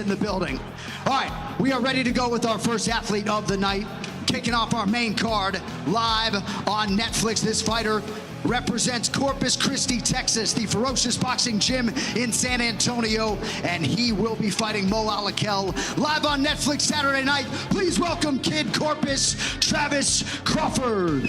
in the building. All right, we are ready to go with our first athlete of the night. Kicking off our main card live on Netflix. This fighter represents Corpus Christi, Texas, the ferocious boxing gym in San Antonio, and he will be fighting Al-Akel live on Netflix Saturday night. Please welcome Kid Corpus, Travis Crawford.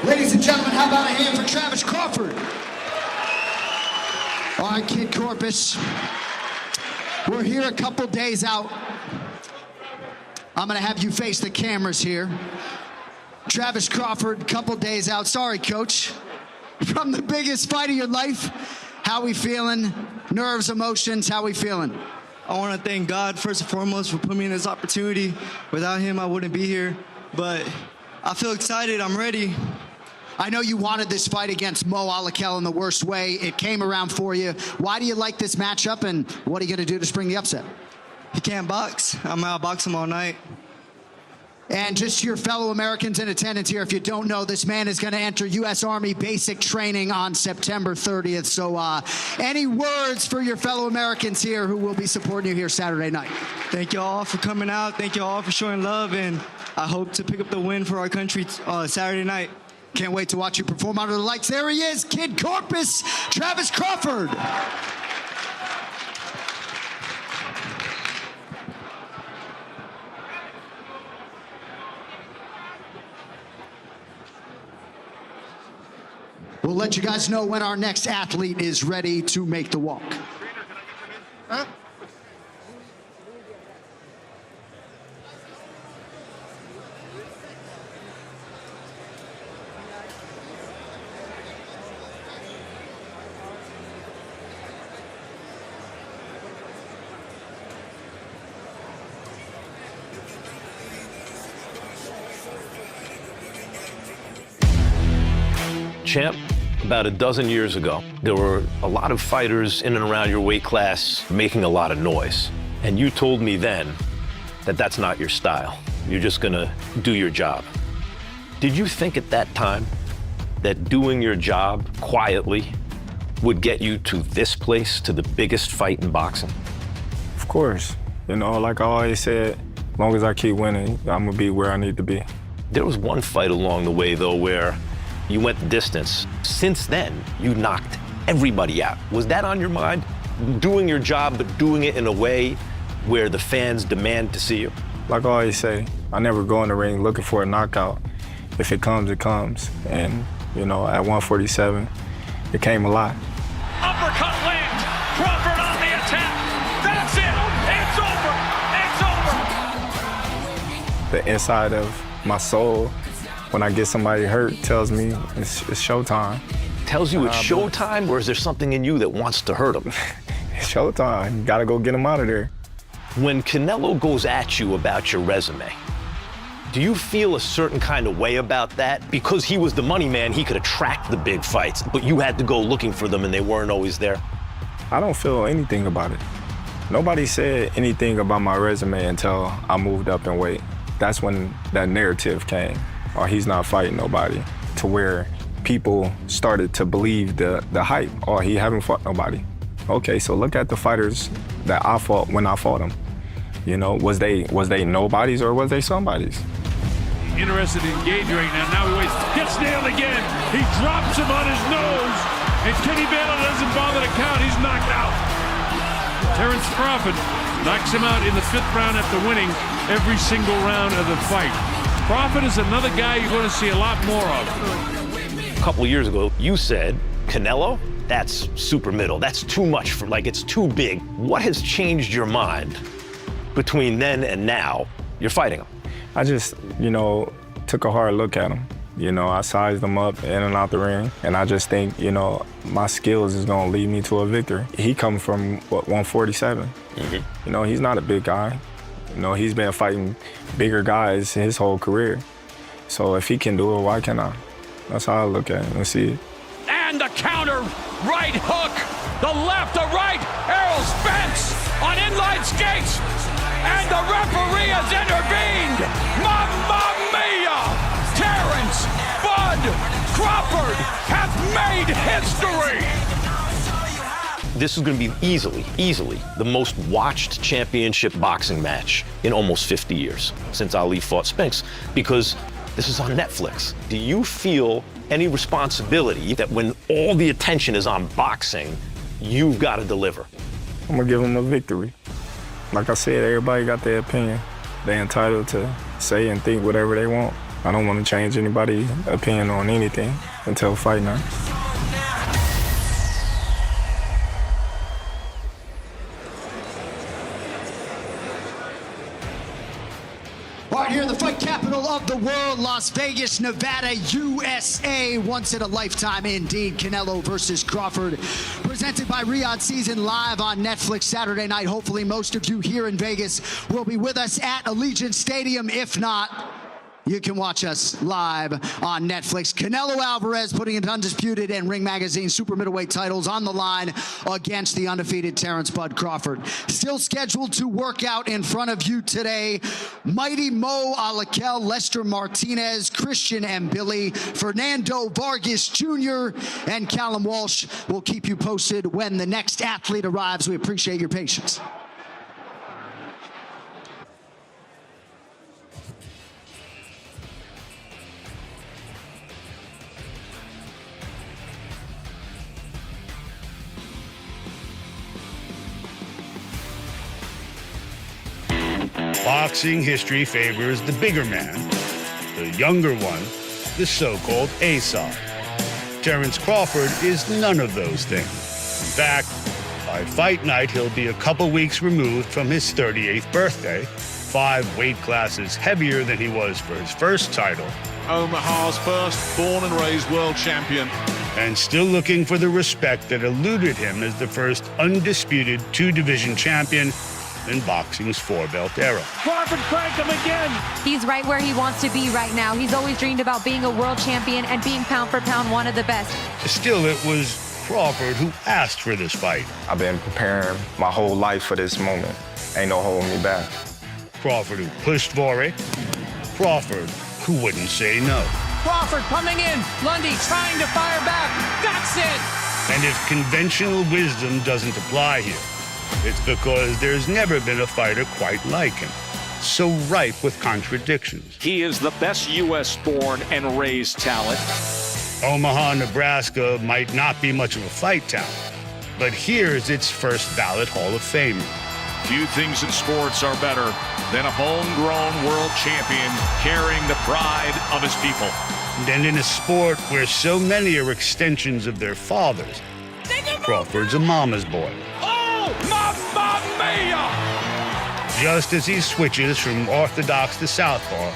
Ladies and gentlemen, how about a hand for Travis Crawford? All right, Kid Corpus. We're here a couple days out. I'm gonna have you face the cameras here. Travis Crawford, couple days out. Sorry, coach. From the biggest fight of your life. How we feeling? Nerves, emotions, how we feeling? I want to thank God, first and foremost, for putting me in this opportunity. Without him, I wouldn't be here. But I feel excited. I'm ready. I know you wanted this fight against Al-Akel in the worst way. It came around for you. Why do you like this matchup, and what are you going to do to spring the upset? He can't box. I'm going to outbox him all night. And just to your fellow Americans in attendance here, if you don't know, this man is going to enter U.S. Army basic training on September 30th. So any words for your fellow Americans here who will be supporting you here Saturday night? Thank you all for coming out. Thank you all for showing love, and I hope to pick up the win for our country Saturday night. Can't wait to watch you perform under the lights. There he is, Kid Corpus, Travis Crawford. We'll let you guys know when our next athlete is ready to make the walk. Huh? Champ, about a dozen years ago, there were a lot of fighters in and around your weight class making a lot of noise. And you told me then that that's not your style. You're just gonna do your job. Did you think at that time that doing your job quietly would get you to this place, to the biggest fight in boxing? Of course. You know, like I always said, as long as I keep winning, I'm gonna be where I need to be. There was one fight along the way, though, where you went the distance. Since then, you knocked everybody out. Was that on your mind? Doing your job, but doing it in a way where the fans demand to see you? Like I always say, I never go in the ring looking for a knockout. If it comes, it comes. And, you know, at 147, it came a lot. Uppercut lands. Crawford on the attack. That's it. It's over. It's over. The inside of my soul, when I get somebody hurt, tells me it's showtime. Tells you it's showtime, or is there something in you that wants to hurt him? It's showtime. You gotta go get him out of there. When Canelo goes at you about your resume, do you feel a certain kind of way about that? Because he was the money man, he could attract the big fights, but you had to go looking for them and they weren't always there. I don't feel anything about it. Nobody said anything about my resume until I moved up in weight. That's when that narrative came. Or he's not fighting nobody, to where people started to believe the hype, or he haven't fought nobody. Okay, so look at the fighters that I fought when I fought them. You know, was they nobodies or was they somebodies? Interested in engage right now. Now he waits. Gets nailed again. He drops him on his nose. And Kenny Baylor doesn't bother to count. He's knocked out. Terrence Crawford knocks him out in the 5th round after winning every single round of the fight. Crawford is another guy you're going to see a lot more of. A couple of years ago, you said, Canelo, that's super middle. That's too much for, like, it's too big. What has changed your mind between then and now you're fighting him? I just, you know, took a hard look at him. You know, I sized him up in and out the ring, and I just think, you know, my skills is going to lead me to a victory. He comes from, what, 147? Mm-hmm. You know, he's not a big guy. You know, he's been fighting bigger guys his whole career. So if he can do it, why can't I? That's how I look at it and see it. And the counter, right hook, the left, the right, Errol Spence on inline skates, and the referee has intervened. Mamma mia! Terrence Bud Crawford has made history. This is going to be easily the most watched championship boxing match in almost 50 years since Ali fought Spinks, because this is on Netflix. Do you feel any responsibility that when all the attention is on boxing, you've got to deliver? I'm going to give him a victory. Like I said, everybody got their opinion. They're entitled to say and think whatever they want. I don't want to change anybody's opinion on anything until fight night. Right here in the fight capital of the world, Las Vegas, Nevada, USA. Once in a lifetime indeed. Canelo versus Crawford. Presented by Riyadh Season live on Netflix Saturday night. Hopefully most of you here in Vegas will be with us at Allegiant Stadium. If not, you can watch us live on Netflix. Canelo Alvarez putting his undisputed and Ring Magazine super middleweight titles on the line against the undefeated Terrence Bud Crawford. Still scheduled to work out in front of you today, Mighty Mo Al-Akel, Lester Martinez, Christian Mbilli, Fernando Vargas Jr., and Callum Walsh. Will keep you posted when the next athlete arrives. We appreciate your patience. Boxing history favors the bigger man, the younger one, the so-called A-side. Terrence Crawford is none of those things. In fact, by fight night, he'll be a couple weeks removed from his 38th birthday, 5 weight classes heavier than he was for his first title. Omaha's first born and raised world champion. And still looking for the respect that eluded him as the first undisputed 2-division champion in boxing's 4-belt era. Crawford cranked him again. He's right where he wants to be right now. He's always dreamed about being a world champion and being pound for pound one of the best. Still, it was Crawford who asked for this fight. I've been preparing my whole life for this moment. Ain't no holding me back. Crawford who pushed for it. Crawford who wouldn't say no. Crawford coming in. Lundy trying to fire back. That's it. And if conventional wisdom doesn't apply here, it's because there's never been a fighter quite like him, so ripe with contradictions. He is the best U.S.-born and raised talent. Omaha, Nebraska might not be much of a fight town, but here's its first ballot Hall of Famer. Few things in sports are better than a homegrown world champion carrying the pride of his people. And in a sport where so many are extensions of their fathers, Crawford's a mama's boy. Mamma mia! Just as he switches from orthodox to southpaw,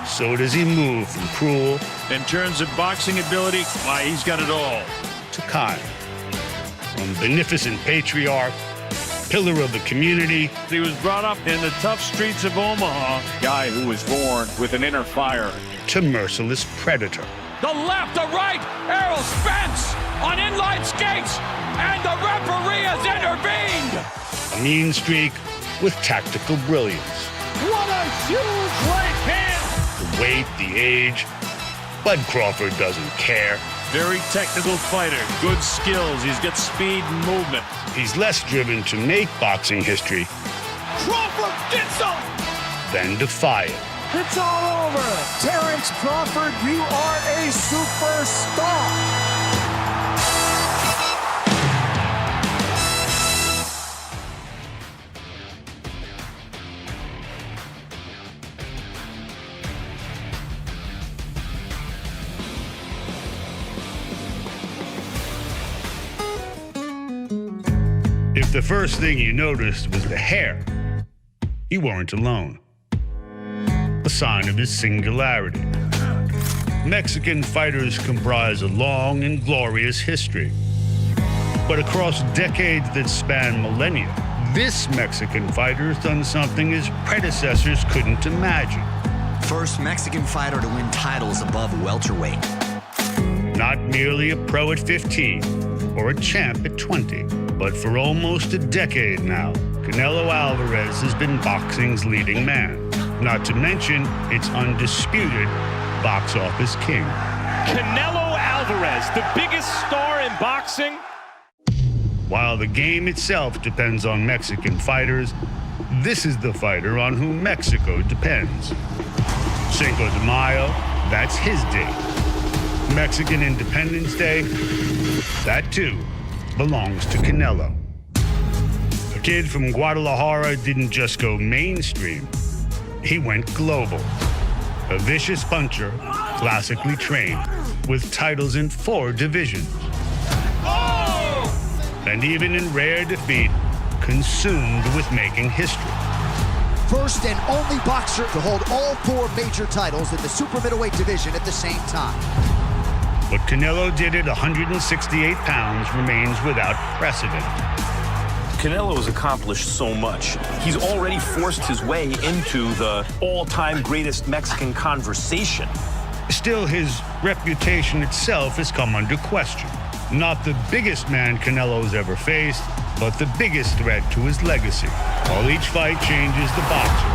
so does he move from cruel In terms of boxing ability, why, he's got it all. to kind. From beneficent patriarch, pillar of the community, He was brought up in the tough streets of Omaha. Guy who was born with an inner fire. to merciless predator. The left, the right. Errol Spence on inline skates. And the referee has intervened. A mean streak with tactical brilliance. What a huge right hand. The weight, the age, Bud Crawford doesn't care. Very technical fighter, good skills. He's got speed and movement. He's less driven to make boxing history Crawford gets up. than defy it. It's all over. Terrence Crawford, you are a superstar. If the first thing you noticed was the hair, you weren't alone. A sign of his singularity. Mexican fighters comprise a long and glorious history. But across decades that span millennia, this Mexican fighter's done something his predecessors couldn't imagine. First Mexican fighter to win titles above welterweight. Not merely a pro at 15 or a champ at 20, but for almost a decade now, Canelo Alvarez has been boxing's leading man. Not to mention its undisputed box office king. Canelo Alvarez, the biggest star in boxing. While the game itself depends on Mexican fighters, this is the fighter on whom Mexico depends. Cinco de Mayo, that's his day. Mexican Independence Day, that too belongs to Canelo. A kid from Guadalajara didn't just go mainstream. he went global. A vicious puncher, classically trained, with titles in 4 divisions. And even in rare defeat, consumed with making history. First and only boxer to hold all 4 major titles in the super middleweight division at the same time. What Canelo did at 168 pounds remains without precedent. Canelo has accomplished so much. He's already forced his way into the all-time greatest Mexican conversation. Still, his reputation itself has come under question. Not the biggest man Canelo's ever faced, but the biggest threat to his legacy. While each fight changes the boxer,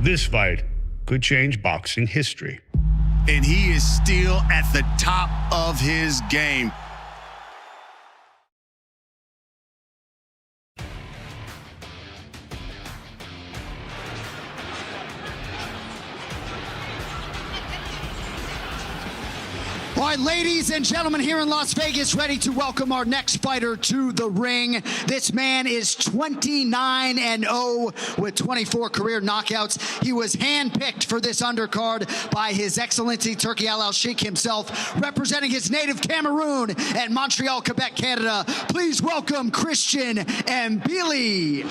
this fight could change boxing history. And he is still at the top of his game. All right, ladies and gentlemen, here in Las Vegas, ready to welcome our next fighter to the ring. This man is 29-0 with 24 career knockouts. He was handpicked for this undercard by His Excellency Turki Al-Sheikh himself, representing his native Cameroon and Montreal, Quebec, Canada. Please welcome Christian Mbilli.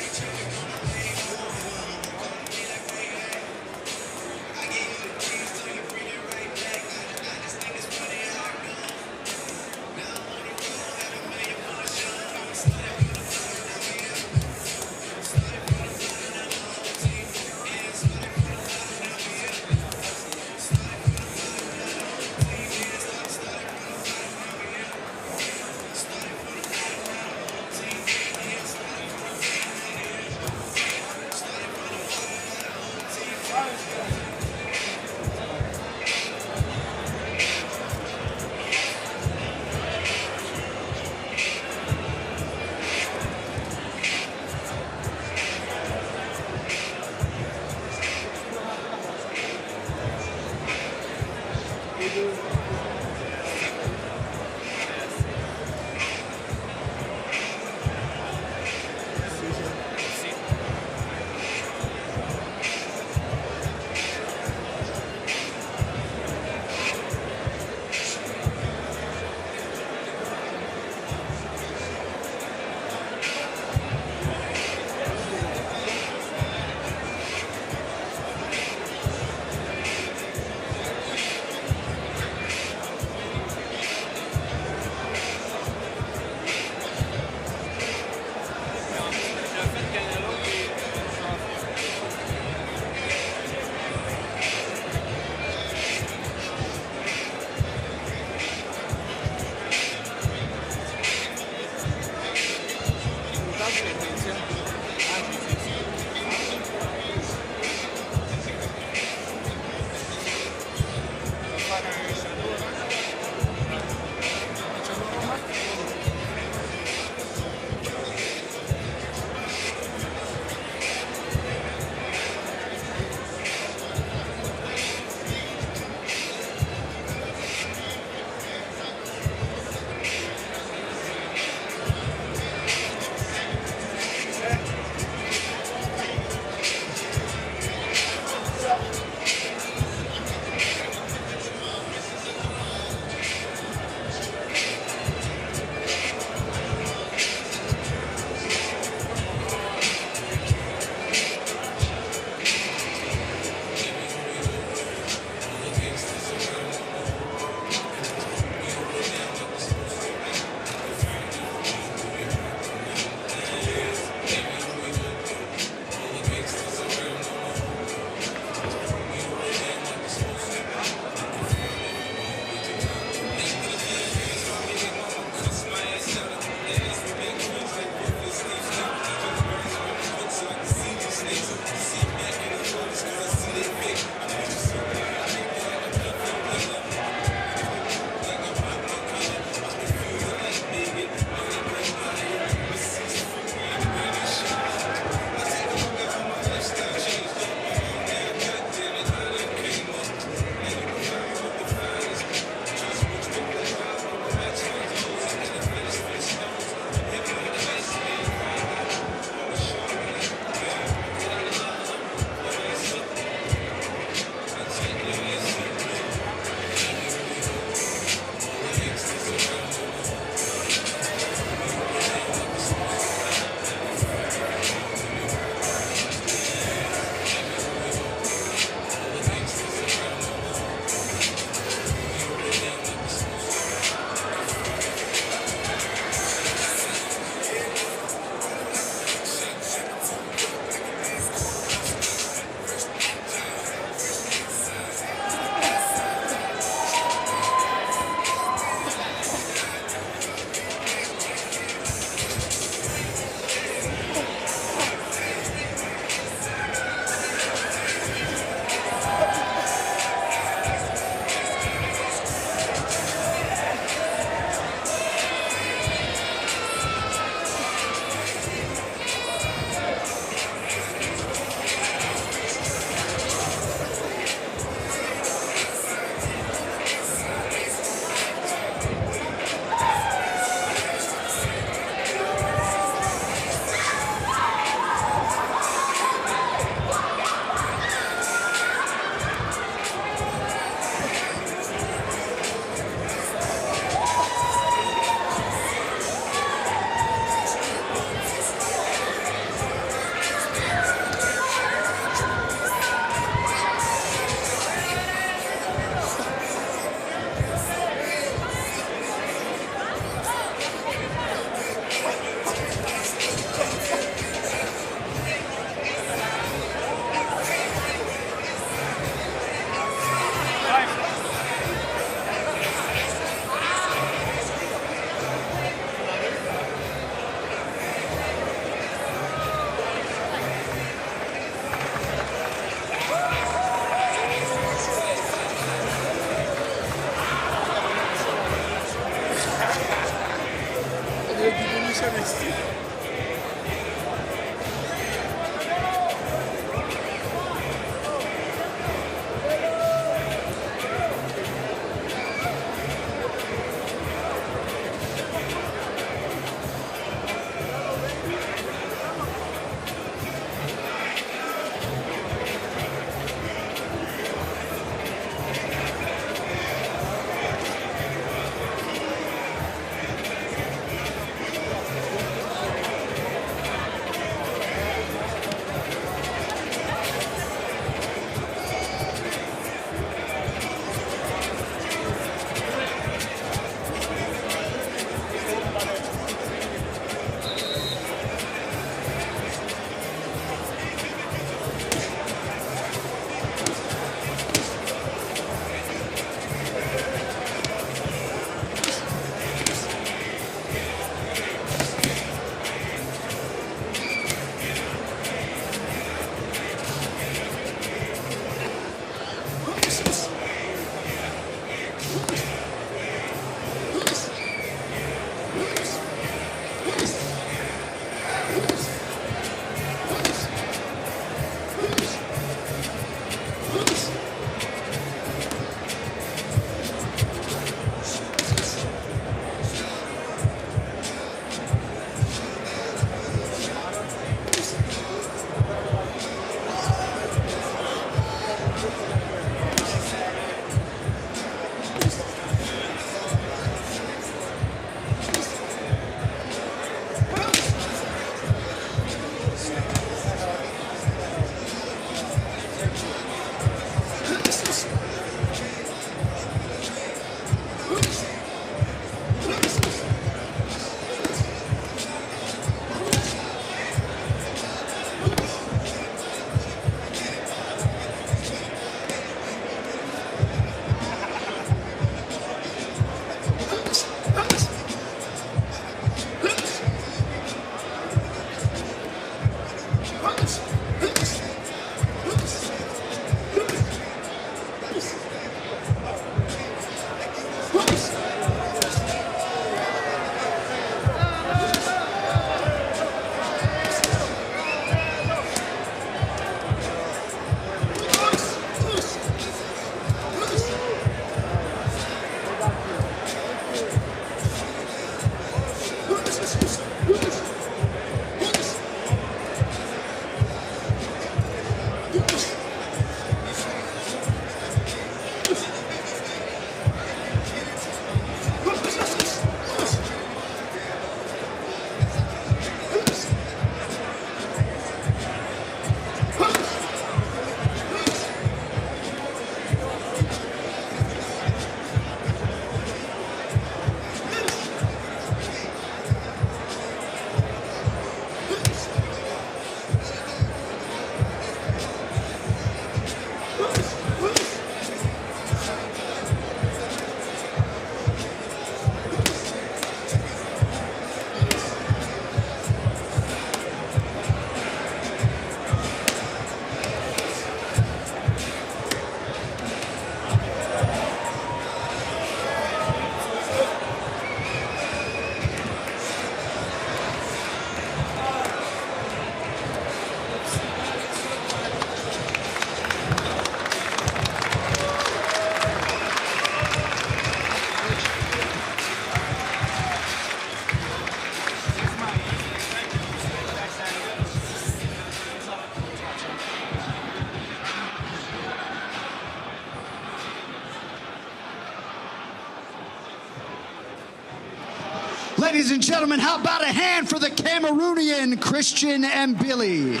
Ladies and gentlemen, how about a hand for the Cameroonian Christian Mbilli?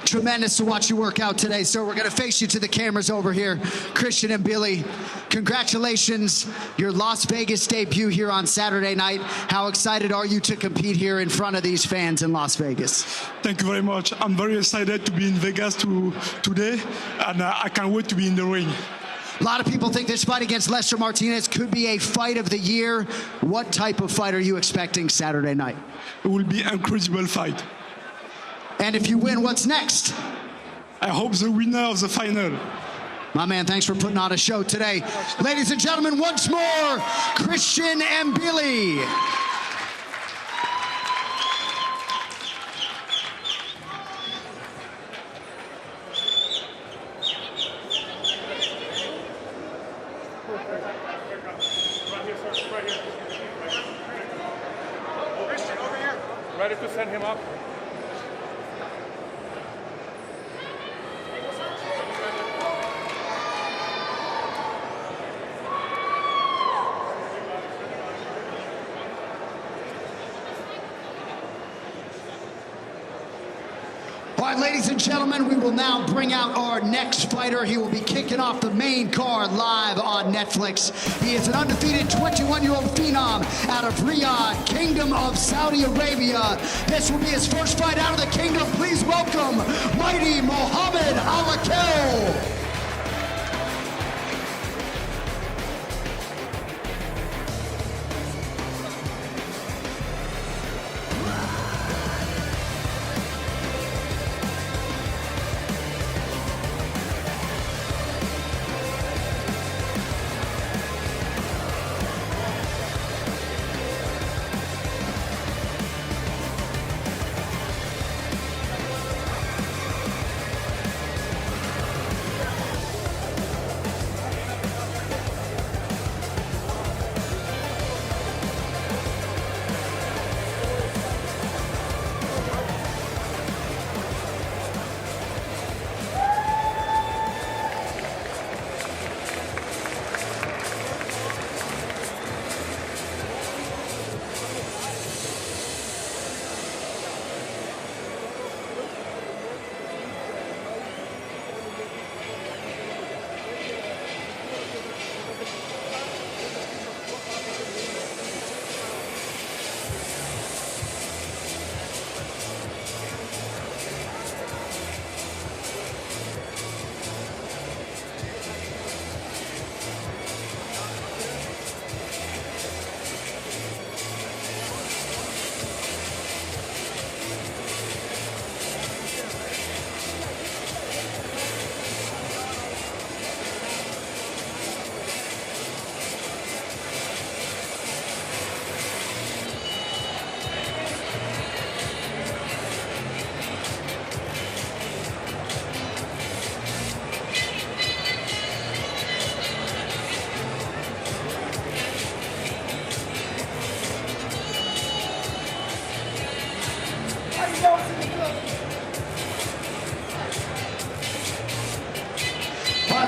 Tremendous to watch you work out today, sir. We're going to face you to the cameras over here. Christian Mbilli, congratulations. Your Las Vegas debut here on Saturday night. How excited are you to compete here in front of these fans in Las Vegas? Thank you very much. I'm very excited to be in Vegas today, and I can't wait to be in the ring. A lot of people think this fight against Lester Martinez could be a fight of the year. What type of fight are you expecting Saturday night? It will be an incredible fight. And if you win, what's next? I hope the winner of the final. My man, thanks for putting on a show today. Ladies and gentlemen, once more, Christian Mbilli. Christian, over here. Ready to send him up? All right, ladies and gentlemen, we will now bring out our next fighter. He will be kicking off the main card live on Netflix. He is an undefeated 21-year-old phenom out of Riyadh, Kingdom of Saudi Arabia. This will be his first fight out of the kingdom. Please welcome mighty Muhammad Al-Akel.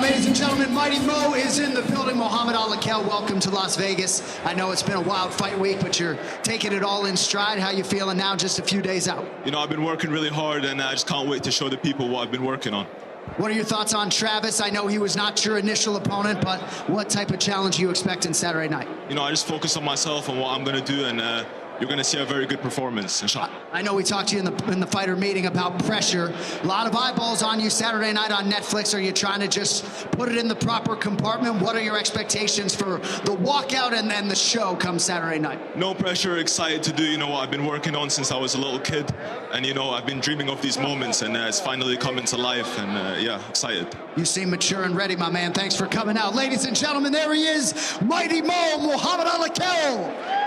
Ladies and gentlemen, Mighty Mo is in the building. Muhammad Al-Akel, welcome to Las Vegas. I know it's been a wild fight week, but you're taking it all in stride. How you feeling now, just a few days out? You know, I've been working really hard, and I just can't wait to show the people what I've been working on. What are your thoughts on Travis? I know he was not your initial opponent, but what type of challenge are you expecting Saturday night? You know, I just focus on myself and what I'm going to do, and you're going to see a very good performance, inshallah. I know we talked to you in the fighter meeting about pressure. A lot of eyeballs on you Saturday night on Netflix. Are you trying to just put it in the proper compartment? What are your expectations for the walkout and then the show come Saturday night? No pressure, excited to do, you know, what I've been working on since I was a little kid. And, you know, I've been dreaming of these moments, and it's finally coming to life. And, yeah, excited. You seem mature and ready, my man. Thanks for coming out. Ladies and gentlemen, there he is, Mighty Mo, Muhammad Al-Akel.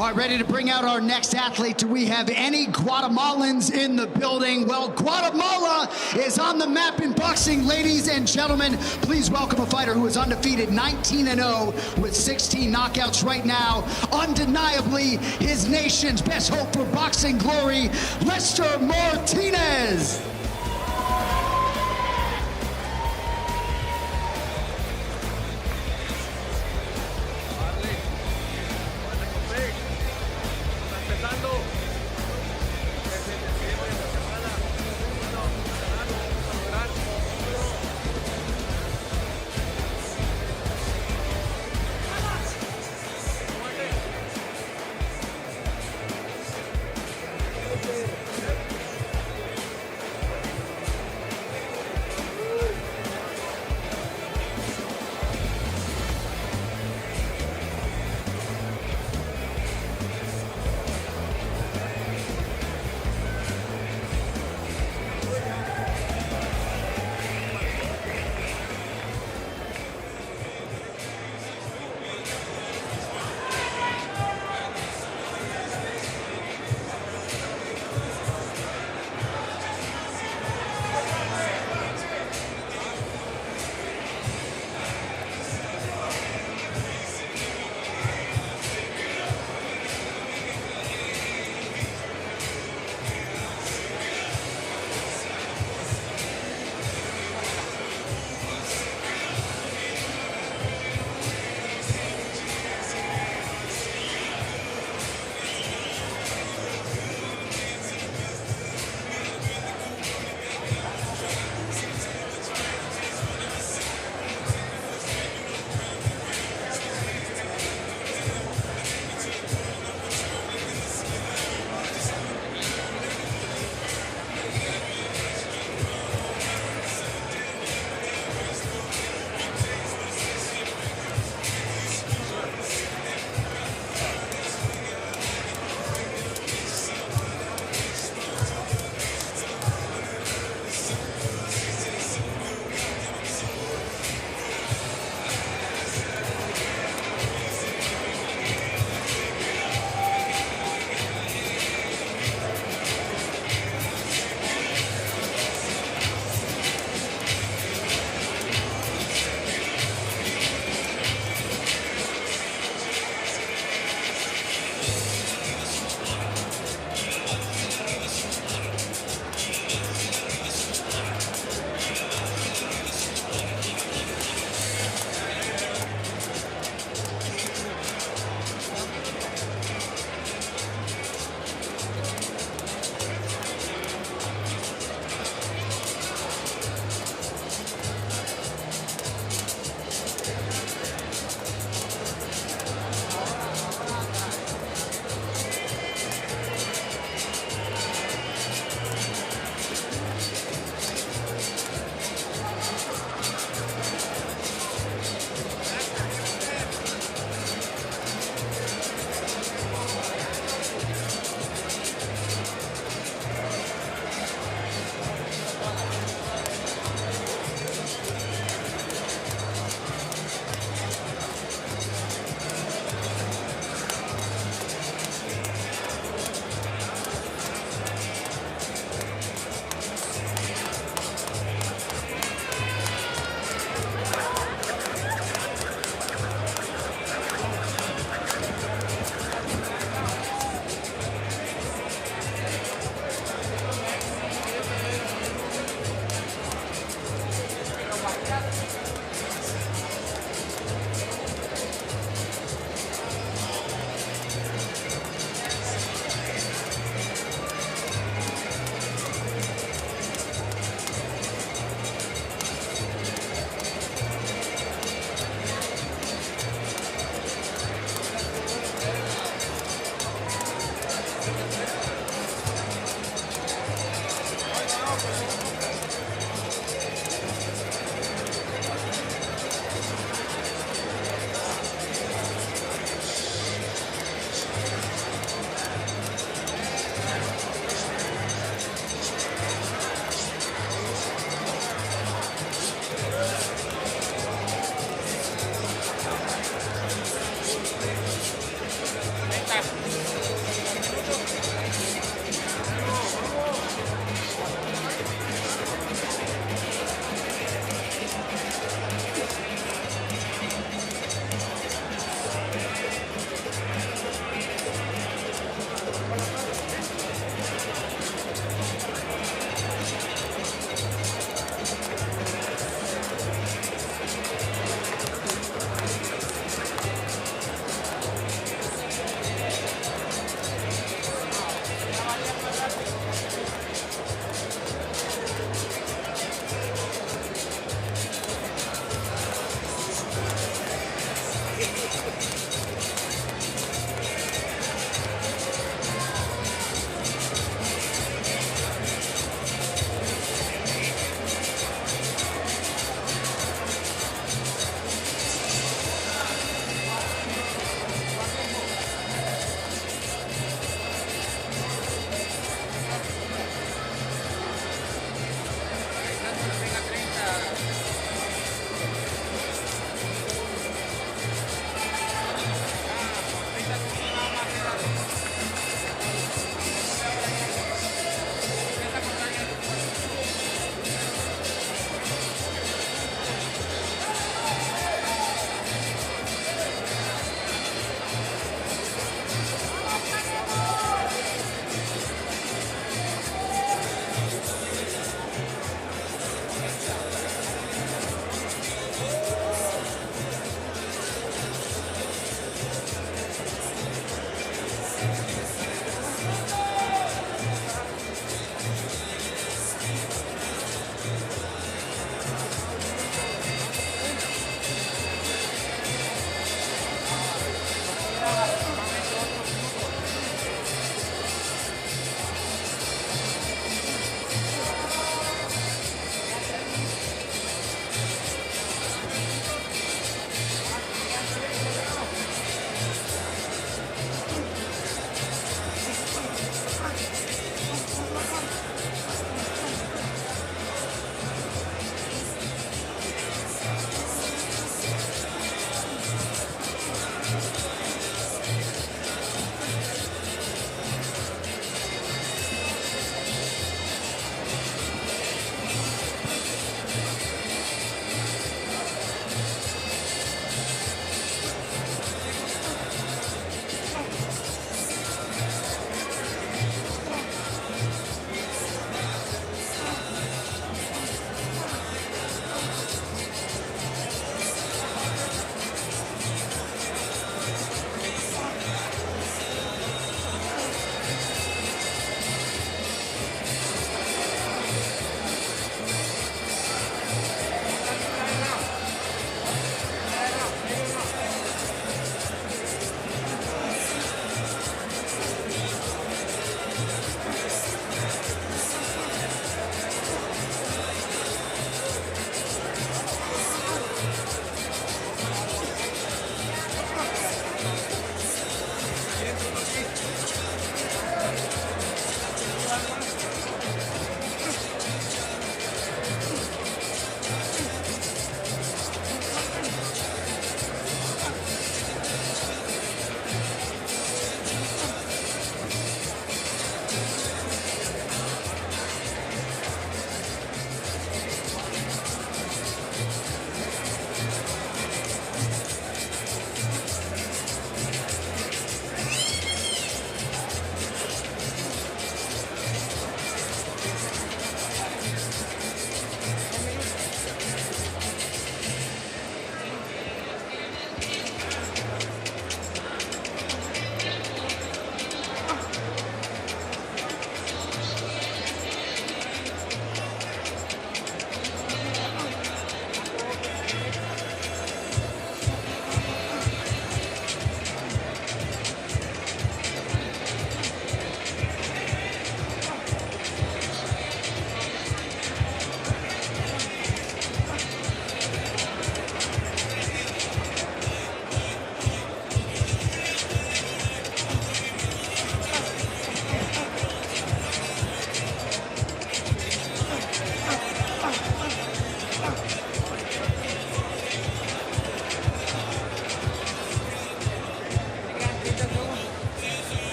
All right, ready to bring out our next athlete. Do we have any Guatemalans in the building? Well, Guatemala is on the map in boxing. Ladies and gentlemen, please welcome a fighter who is undefeated, 19-0 with 16 knockouts right now. Undeniably, his nation's best hope for boxing glory, Lester Martinez.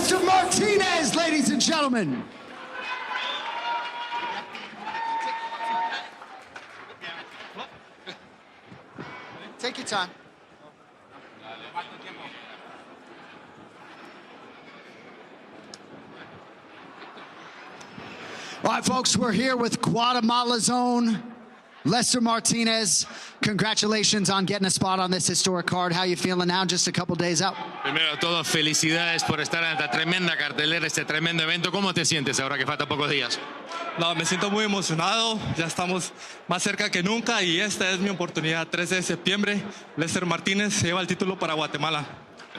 Mr. Martinez, ladies and gentlemen. Take your time. All right, folks, we're here with Guatemala's own Lester Martinez, congratulations on getting a spot on this historic card. How you feeling now, just a couple days out? Primero de todo, felicidades por estar en esta tremenda cartelera, este tremendo evento. ¿Cómo te sientes ahora que faltan pocos días? No, me siento muy emocionado, ya estamos más cerca que nunca y esta es mi oportunidad. 13 de septiembre, Lester Martinez se lleva el título para Guatemala.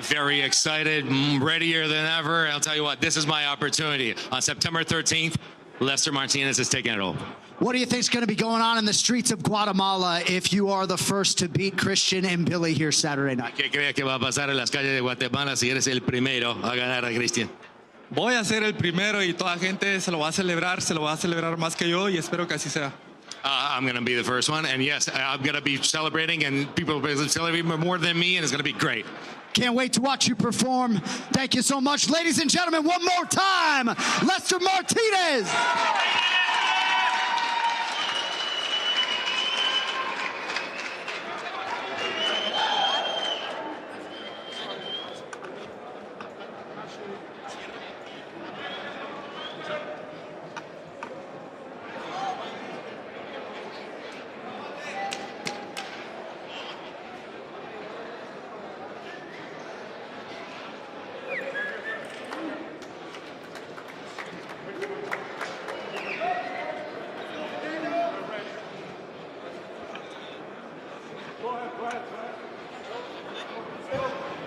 Very excited, readier than ever. I'll tell you what, this is my opportunity. On September 13th, Lester Martinez is taking it all. What do you think is going to be going on in the streets of Guatemala if you are the first to beat Christian Mbilli here Saturday night? ¿Qué crees que va a pasar en las calles de Guatemala si eres el primero a ganar a Christian? Voy a ser el primero y toda gente se lo va a celebrar más que yo y espero que así sea. I'm going to be the first one, and yes, I'm going to be celebrating, and people will be celebrating more than me, and it's going to be great. Can't wait to watch you perform. Thank you so much. Ladies and gentlemen, one more time, Lester Martinez.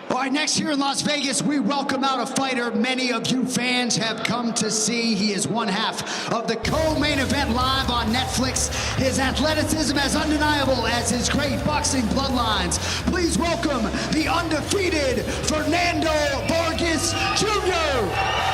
All right, next here in Las Vegas, we welcome out a fighter many of you fans have come to see. He is one half of the co-main event live on Netflix. His athleticism as undeniable as his great boxing bloodlines. Please welcome the undefeated Fernando Vargas Jr.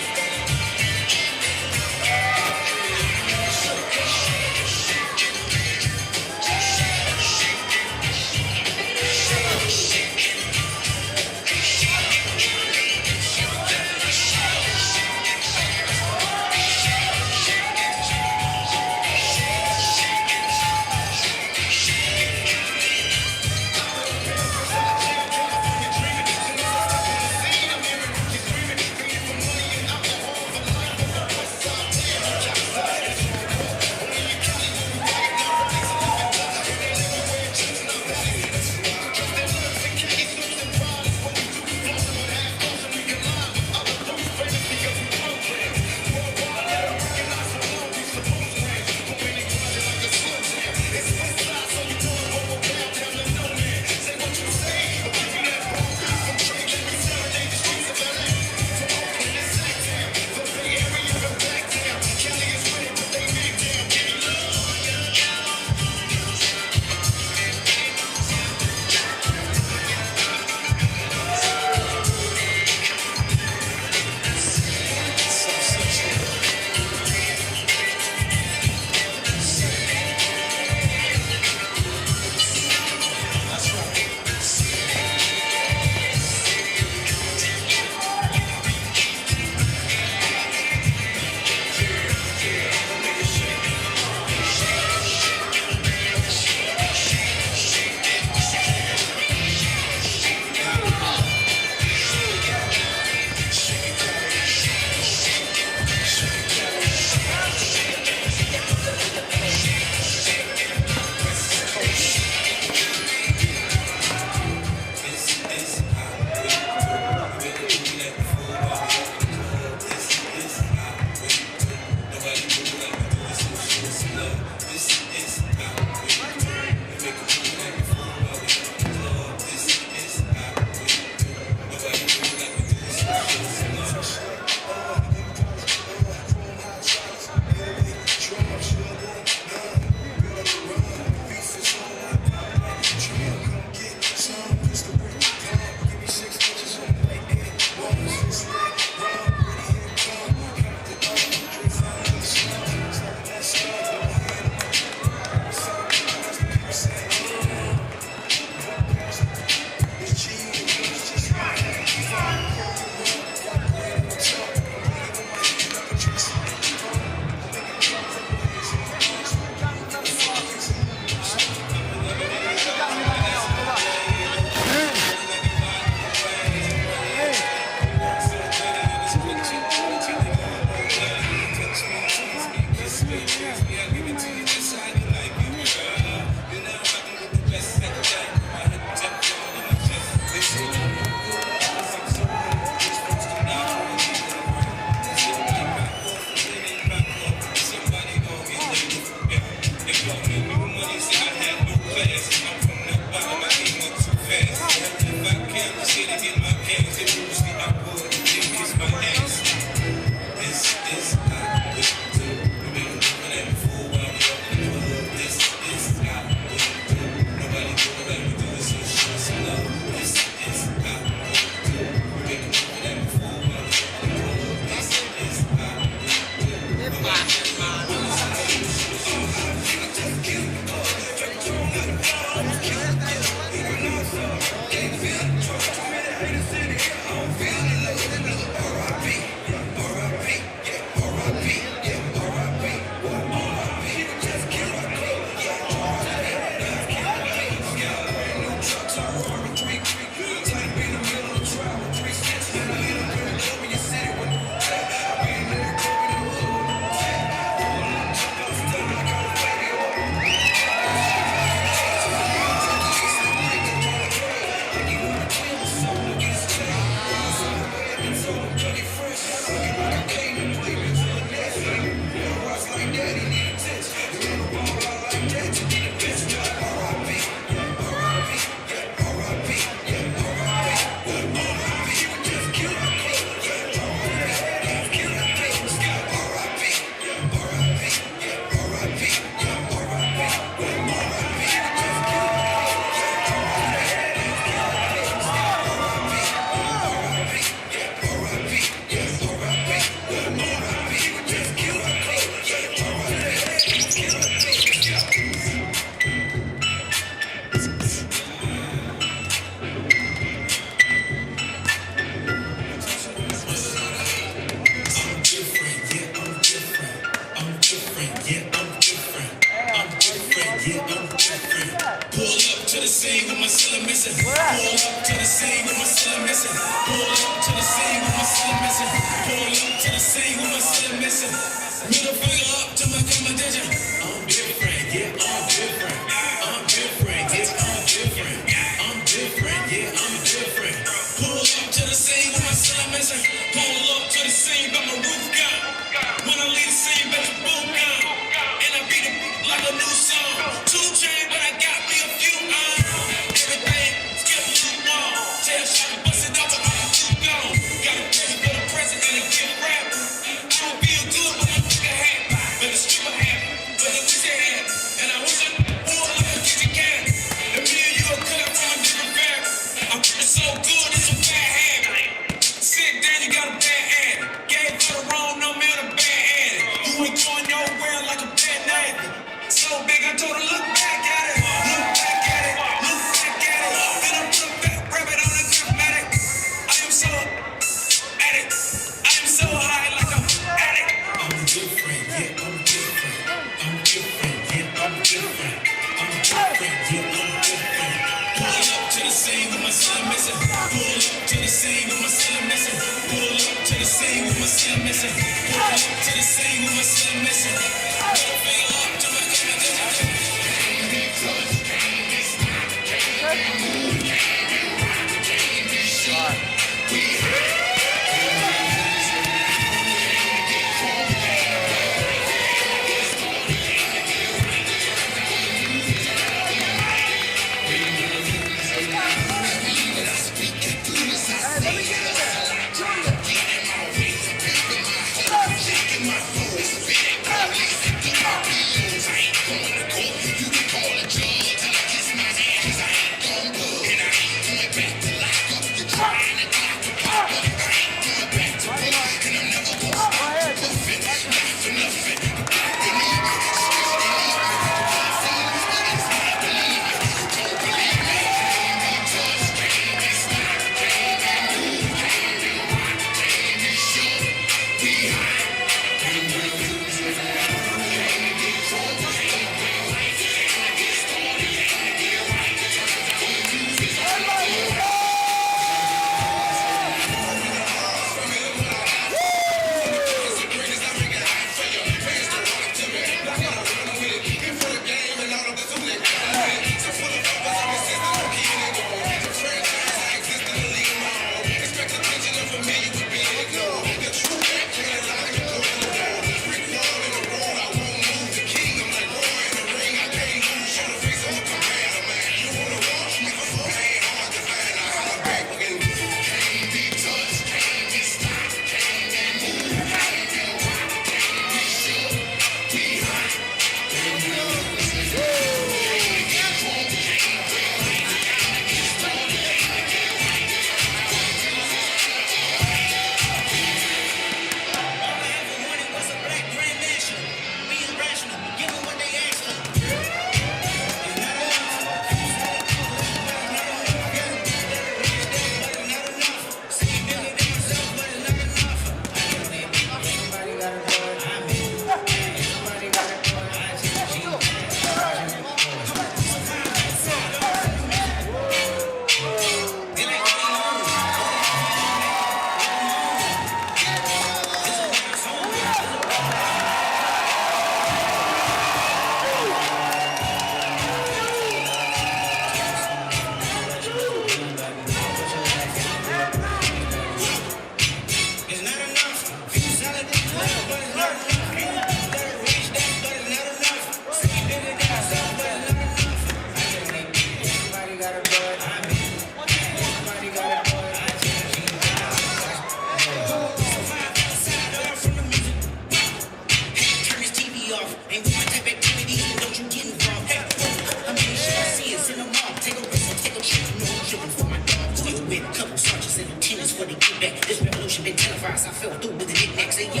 Fries, I fell through with the knickknacks. Hey, you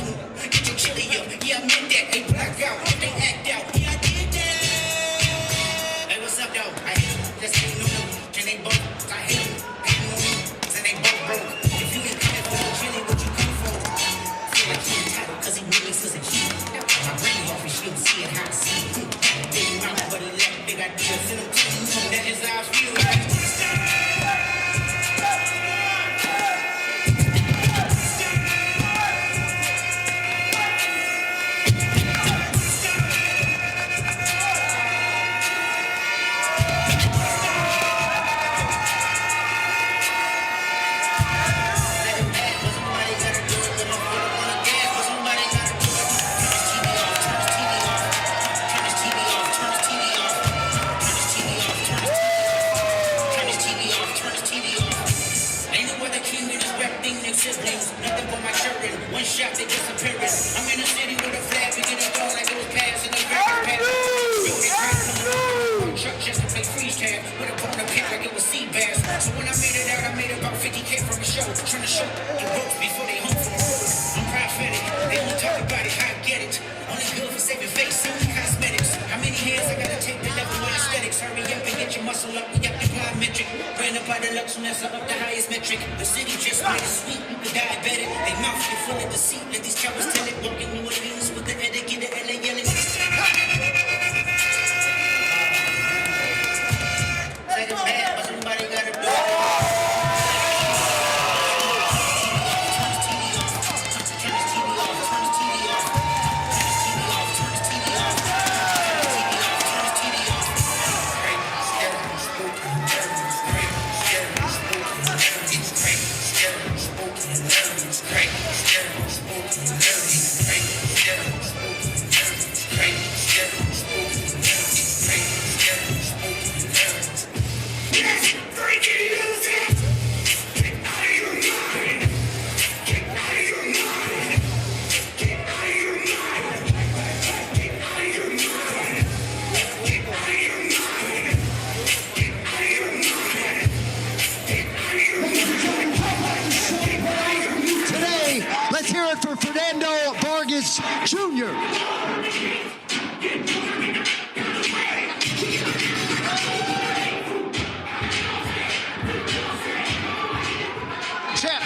get your chili up. Yeah, I meant that. They black out, they act out. Yeah, I did that. Hey, what's up, though? I hate them. That's ain't no no. Can they both? I hate them. Ain't no no. So they both broke. If you ain't coming for no chili, what you come for? Feel like he entitled, cause he really was a kid. My brain off and she don't see it how I see it. Big mouth, but he left big ideas in him. That is how I feel. The city just made it sweet, you could diabetic. They mouth get full of deceit. Let these cowards tell it. Walking New Orleans with the etiquette of LA yelling. Say the bad, but somebody gotta do it. For Fernando Vargas Jr. Chef,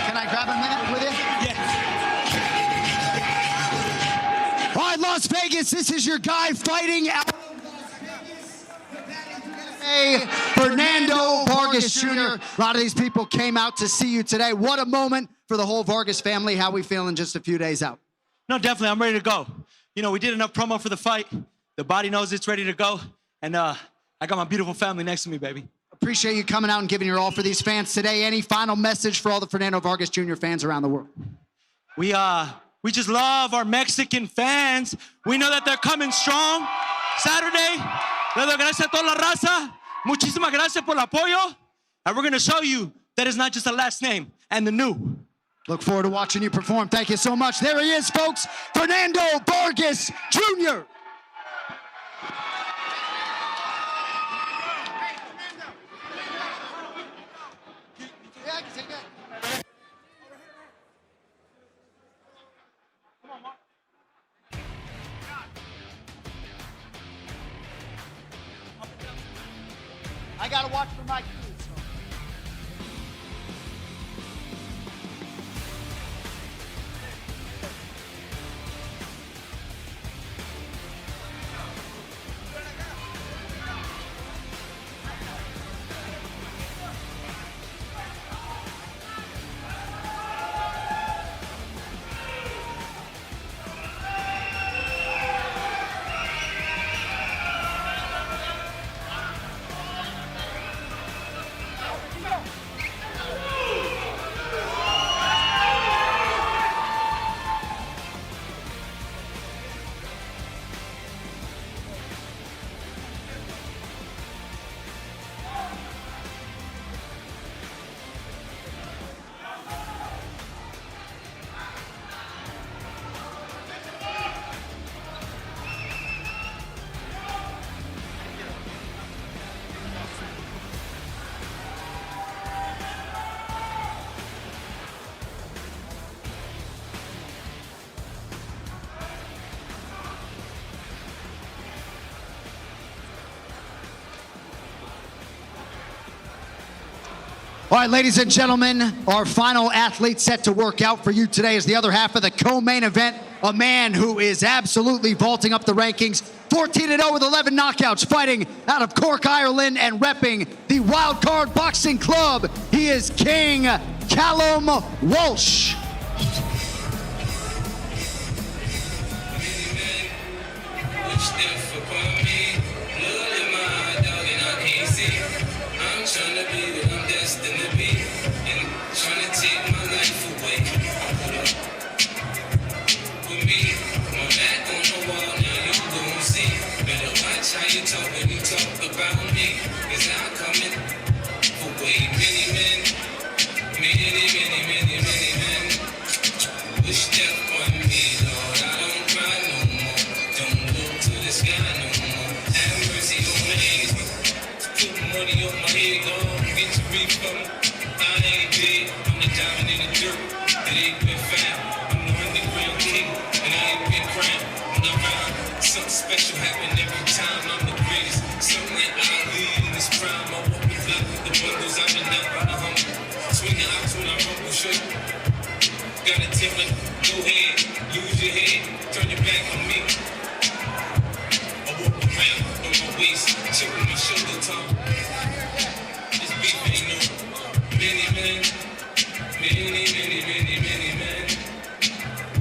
can I grab a minute with you? Yeah. All right, Las Vegas, this is your guy fighting out of Fernando Vargas Jr. A lot of these people came out to see you today. What a moment for the whole Vargas family. How we feeling just a few days out? No, definitely. I'm ready to go. You know, we did enough promo for the fight. The body knows it's ready to go. And I got my beautiful family next to me, baby. Appreciate you coming out and giving your all for these fans today. Any final message for all the Fernando Vargas Jr. fans around the world? We just love our Mexican fans. We know that they're coming strong. Saturday, le doy gracias a toda la raza. Muchísimas gracias por el apoyo. And we're going to show you that it's not just a last name and the new. Look forward to watching you perform. Thank you so much. There he is, folks. Fernando Vargas Jr. I got to watch for my cues. All right, ladies and gentlemen, our final athlete set to work out for you today is the other half of the co-main event, a man who is absolutely vaulting up the rankings, 14-0 with 11 knockouts, fighting out of Cork, Ireland, and repping the Wild Card Boxing Club. He is King Callum Walsh. Special happen every time. I'm the greatest. Something like Ali in this prime. I walk the block with the bundles. I've been out on the humble. Swing the ox when I rumble. Show you. Got a timid. Go ahead. Use your head. Turn your back on me. I walk around on my waist. Check with my shoulder top. This beat ain't no many men. Many men.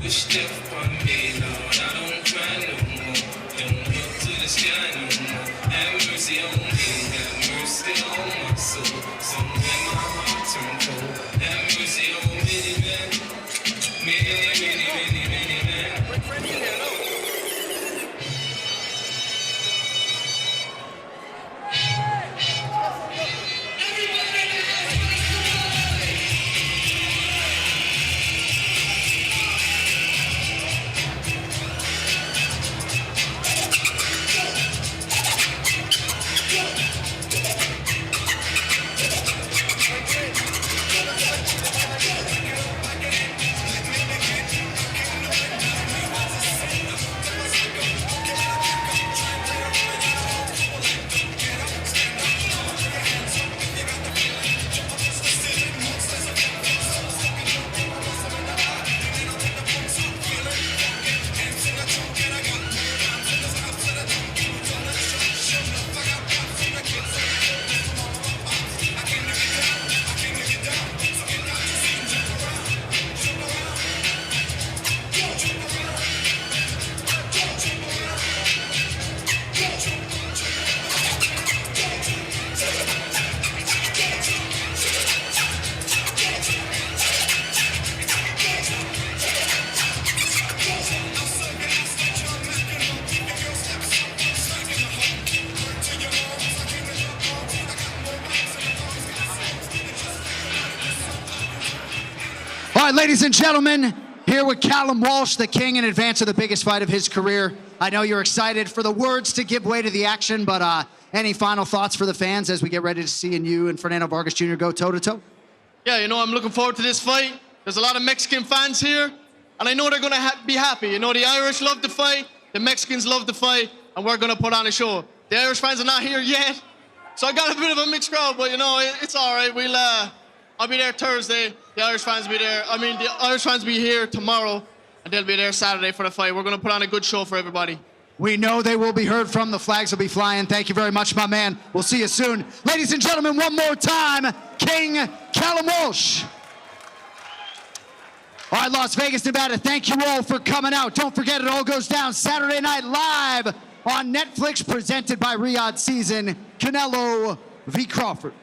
Wish death upon me, Lord. I don't cry no more. Don't look to the sky no more. Have mercy on me. Have mercy on my soul. Somewhere my heart turned cold. Have mercy on many men. Many men. All right, ladies and gentlemen, here with Callum Walsh, the king in advance of the biggest fight of his career. I know you're excited for the words to give way to the action, but any final thoughts for the fans as we get ready to see you and Fernando Vargas Jr. go toe-to-toe? Yeah, you know, I'm looking forward to this fight. There's a lot of Mexican fans here, and I know they're going to be happy. You know, the Irish love to fight, the Mexicans love to fight, and we're going to put on a show. The Irish fans are not here yet, so I got a bit of a mixed crowd, but, you know, it's all right. I'll be there Thursday. The Irish fans will be there. The Irish fans will be here tomorrow, and they'll be there Saturday for the fight. We're going to put on a good show for everybody. We know they will be heard from. The flags will be flying. Thank you very much, my man. We'll see you soon. Ladies and gentlemen, one more time, King Callum Walsh. All right, Las Vegas, Nevada, thank you all for coming out. Don't forget, it all goes down Saturday night live on Netflix, presented by Riyadh Season, Canelo v. Crawford.